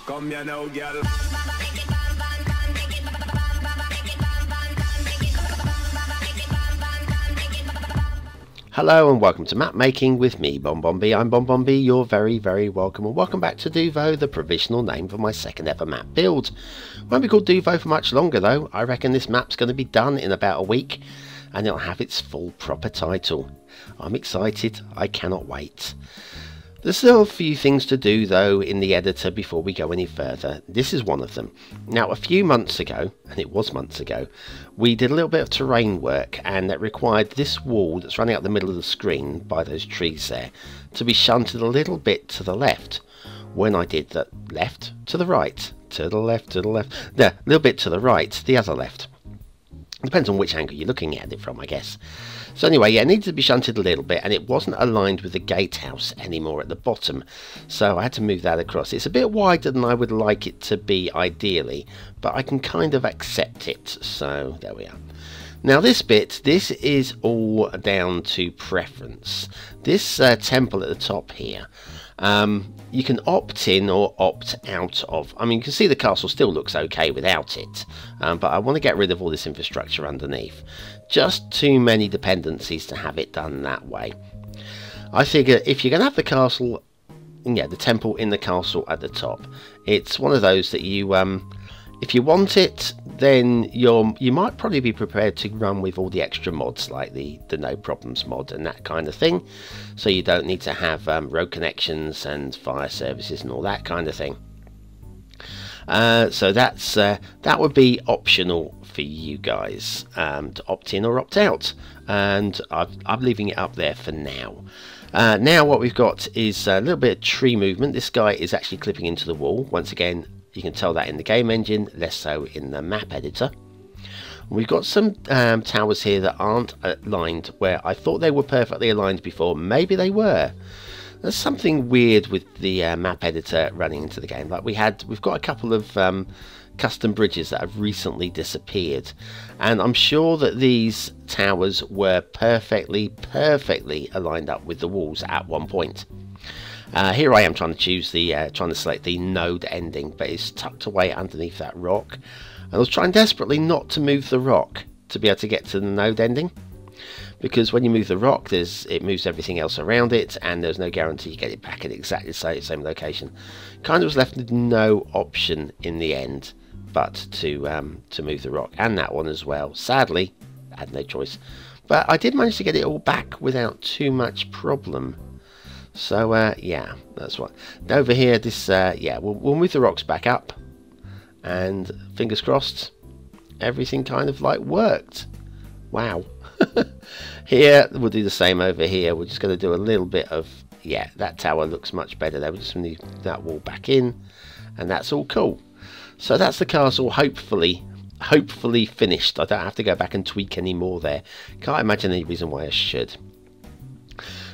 Come here now, girl. Hello and welcome to map making with me, BonBonB. I'm BonBonB, you're very, very welcome, and welcome back to Duvo, the provisional name for my second ever map build. Won't be called Duvo for much longer though. I reckon this map's going to be done in about a week and it'll have its full proper title. I'm excited, I cannot wait. There's still a few things to do though in the editor before we go any further. This is one of them. Now a few months ago, and it was months ago, we did a little bit of terrain work and that required this wall that's running out the middle of the screen by those trees there to be shunted a little bit to the left. When I did that, left to the right, to the left, to the left, no, a little bit to the right, the other left. Depends on which angle you're looking at it from, I guess. So anyway, yeah, it needed to be shunted a little bit and it wasn't aligned with the gatehouse anymore at the bottom. So I had to move that across. It's a bit wider than I would like it to be ideally, but I can kind of accept it. So there we are. Now this bit, this is all down to preference. This temple at the top here, you can opt in or opt out of. I mean, you can see the castle still looks okay without it, but I want to get rid of all this infrastructure underneath. Just too many dependencies to have it done that way. I figure if you're going to have the castle, yeah, the temple in the castle at the top, it's one of those that you, if you want it, then you might probably be prepared to run with all the extra mods like the no problems mod and that kind of thing, so you don't need to have road connections and fire services and all that kind of thing. So that's that would be optional for you guys to opt in or opt out, and I'm leaving it up there for now. Now what we've got is a little bit of tree movement. This guy is actually clipping into the wall. Once again, you can tell that in the game engine, less so in the map editor. We've got some towers here that aren't aligned where I thought they were perfectly aligned before. Maybe they were. There's something weird with the map editor running into the game. Like we've got a couple of custom bridges that have recently disappeared, and I'm sure that these towers were perfectly aligned up with the walls at one point. Here I am trying to select the node ending, but it's tucked away underneath that rock. And I was trying desperately not to move the rock to be able to get to the node ending, because when you move the rock, it moves everything else around it, and there's no guarantee you get it back at exactly the same location. Kind of was left with no option in the end but to move the rock, and that one as well. Sadly, I had no choice, but I did manage to get it all back without too much problem. So yeah, that's what. Over here, this yeah, we'll move the rocks back up, and fingers crossed, everything kind of like worked. Wow. Here we'll do the same over here. We're just going to do a little bit of, yeah, that tower looks much better there. We'll just move that wall back in, and that's all cool. So that's the castle, hopefully finished. I don't have to go back and tweak any more there. Can't imagine any reason why I should.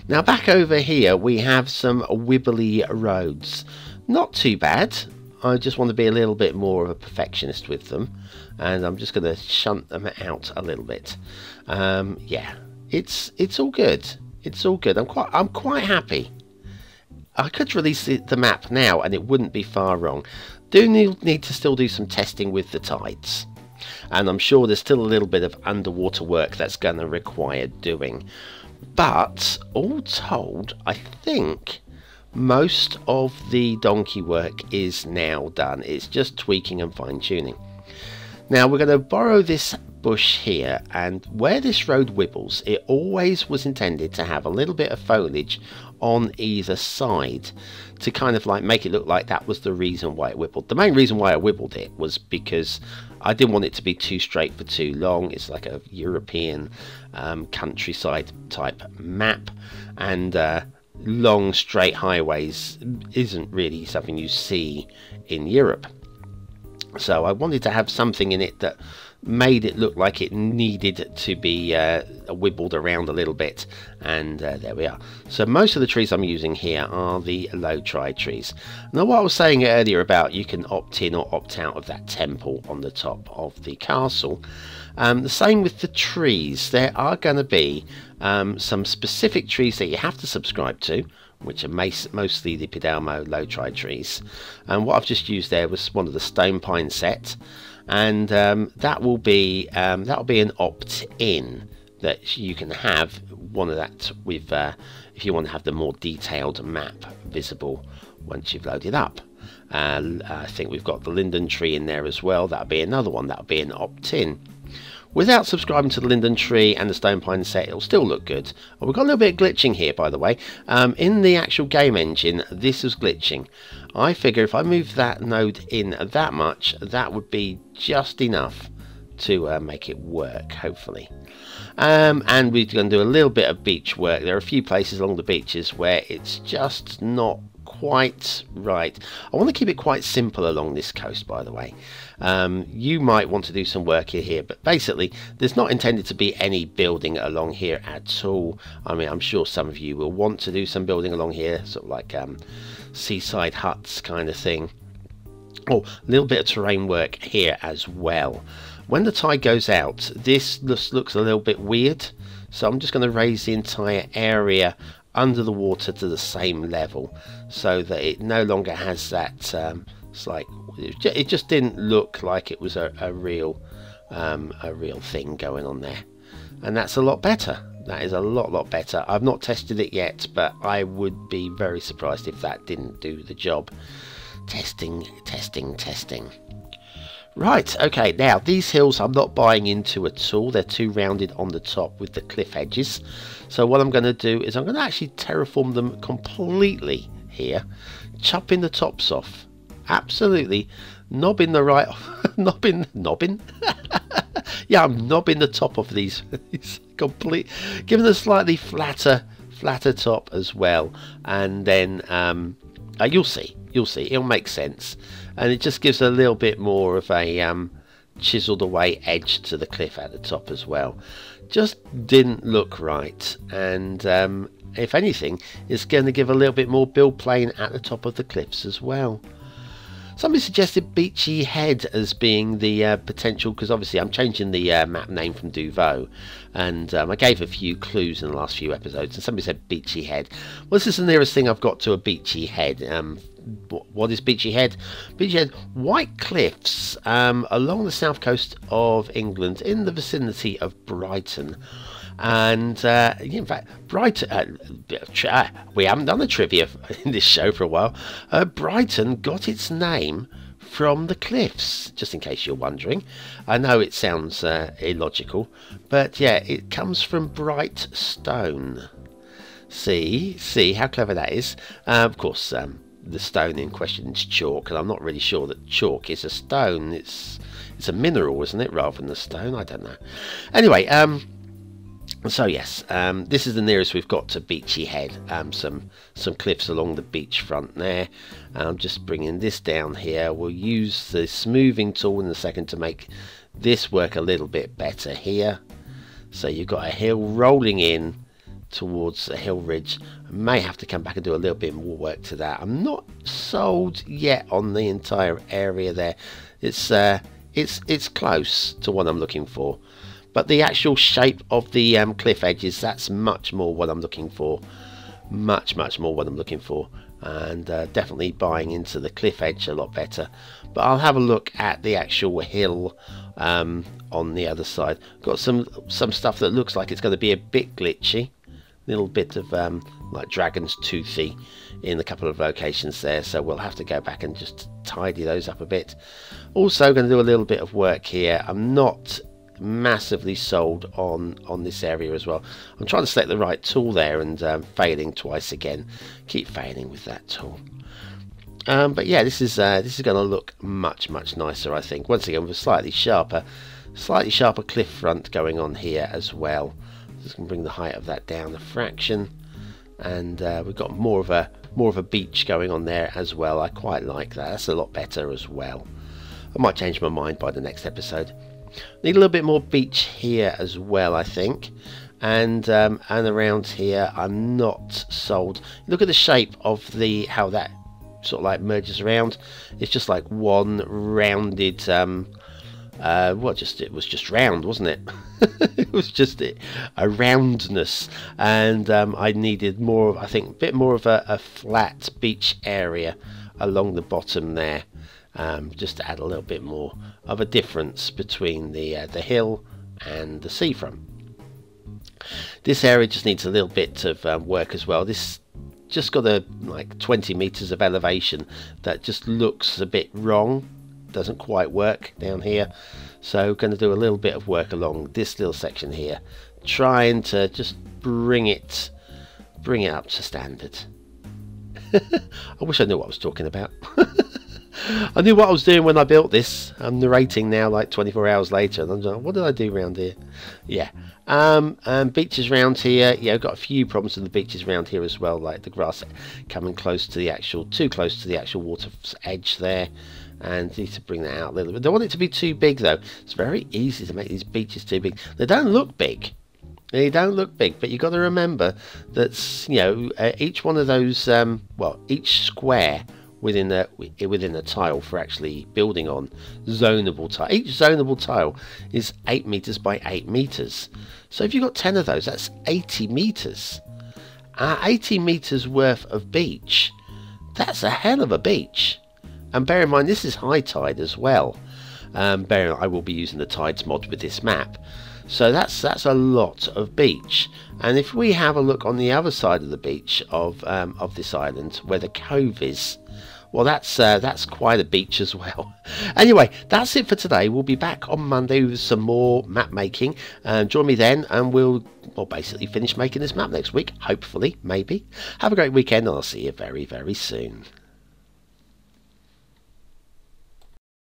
Now back over here we have some wibbly roads. Not too bad. I just want to be a little bit more of a perfectionist with them, and I'm just going to shunt them out a little bit. Yeah, it's all good. It's all good. I'm quite happy. I could release the map now and it wouldn't be far wrong. Do need to still do some testing with the tides, and I'm sure there's still a little bit of underwater work that's going to require doing. But all told, I think most of the donkey work is now done. It's just tweaking and fine-tuning. Now we're going to borrow this bush here, and where this road wibbles, it always was intended to have a little bit of foliage on either side to kind of like make it look like that was the reason why it wibbled. The main reason why I wibbled it was because I didn't want it to be too straight for too long. It's like a European countryside type map, and long straight highways isn't really something you see in Europe. So I wanted to have something in it that made it look like it needed to be wibbled around a little bit, and there we are. So most of the trees I'm using here are the low tri trees. Now what I was saying earlier about you can opt in or opt out of that temple on the top of the castle, the same with the trees. There are going to be some specific trees that you have to subscribe to, which are mostly the Pidalmo low tide trees. And what I've just used there was one of the stone pine set, and that will be an opt-in that you can have one of that with if you want to have the more detailed map visible once you've loaded up. I think we've got the linden tree in there as well. That'll be another one. That'll be an opt-in. Without subscribing to the linden tree and the stone pine set, it'll still look good. Oh, we've got a little bit of glitching here, by the way. In the actual game engine, this is glitching. I figure if I move that node in that much, that would be just enough to make it work, hopefully. And we're going to do a little bit of beach work. There are a few places along the beaches where it's just not quite right. I want to keep it quite simple along this coast, by the way. You might want to do some work here, but basically there's not intended to be any building along here at all. I mean, I'm sure some of you will want to do some building along here, sort of like seaside huts kind of thing. Oh, a little bit of terrain work here as well. When the tide goes out, this just looks a little bit weird, so I'm just going to raise the entire area under the water to the same level, so that it no longer has that it's like it just didn't look like it was a real thing going on there, and that's a lot better. That is a lot better. I've not tested it yet, but I would be very surprised if that didn't do the job. Testing. Right, okay, now these hills I'm not buying into at all. They're too rounded on the top with the cliff edges. So what I'm going to do is I'm going to actually terraform them completely here, chopping the tops off. Absolutely knobbing the right knobbing yeah, I'm knobbing the top of these complete, giving a slightly flatter top as well, and then you'll see it'll make sense, and it just gives a little bit more of a chiseled away edge to the cliff at the top as well. Just didn't look right, and if anything, it's going to give a little bit more build plane at the top of the cliffs as well. Somebody suggested Beachy Head as being the potential, because obviously I'm changing the map name from Duveau, and I gave a few clues in the last few episodes, and somebody said Beachy Head. Well, this is the nearest thing I've got to a Beachy Head. What is Beachy Head? Beachy Head, white cliffs along the south coast of England, in the vicinity of Brighton. And in fact, Brighton, we haven't done a trivia in this show for a while. Brighton got its name from the cliffs, just in case you're wondering. I know it sounds illogical, but yeah, it comes from bright stone. See how clever that is. Of course, the stone in question is chalk, and I'm not really sure that chalk is a stone. It's a mineral, isn't it, rather than a stone? I don't know. Anyway, so yes, this is the nearest we've got to Beachy Head. Some cliffs along the beach front there. I'm just bringing this down here. We'll use the smoothing tool in a second to make this work a little bit better here. So you've got a hill rolling in towards a hill ridge. I may have to come back and do a little bit more work to that. I'm not sold yet on the entire area there. It's close to what I'm looking for. But the actual shape of the cliff edges, that's much more what I'm looking for. Much more what I'm looking for. And definitely buying into the cliff edge a lot better. But I'll have a look at the actual hill on the other side. Got some stuff that looks like it's going to be a bit glitchy. Little bit of like dragon's toothy in a couple of locations there. So we'll have to go back and just tidy those up a bit. Also going to do a little bit of work here. I'm not massively sold on this area as well. I'm trying to select the right tool there and failing twice again. Keep failing with that tool. But yeah, this is going to look much nicer, I think. Once again, with a slightly sharper cliff front going on here as well. Just going to bring the height of that down a fraction, and we've got more of a beach going on there as well. I quite like that. That's a lot better as well. I might change my mind by the next episode. Need a little bit more beach here as well, I think, and around here I'm not sold. Look at the shape of how that sort of like merges around. It's just like one rounded it was just round, wasn't it? It was just a roundness, and I needed more, I think, a bit more of a flat beach area along the bottom there, just to add a little bit more of a difference between the hill and the seafront. This area just needs a little bit of work as well. This just got like 20 meters of elevation that just looks a bit wrong, doesn't quite work down here, so going to do a little bit of work along this little section here, trying to just bring it up to standard. I wish I knew what I was talking about. I knew what I was doing when I built this. I'm narrating now like 24 hours later, and I'm like, what did I do around here? Yeah. Beaches around here, yeah, I've got a few problems with the beaches around here as well, like the grass coming close to the actual, too close to the actual water's edge there, and need to bring that out a little bit. Don't want it to be too big though. It's very easy to make these beaches too big. They don't look big. They don't look big, but you've got to remember that, you know, each one of those, well, each square within the tile for actually building on, zonable tile. Each zonable tile is 8 meters by 8 meters. So if you've got 10 of those, that's 80 meters. 80 meters worth of beach. That's a hell of a beach. And bear in mind, this is high tide as well. I will be using the tides mod with this map. So that's a lot of beach. And if we have a look on the other side of the beach of this island, where the cove is, well, that's quite a beach as well. Anyway, that's it for today. We'll be back on Monday with some more map making. Join me then, and we'll basically finish making this map next week. Hopefully, maybe. Have a great weekend, and I'll see you very, very soon.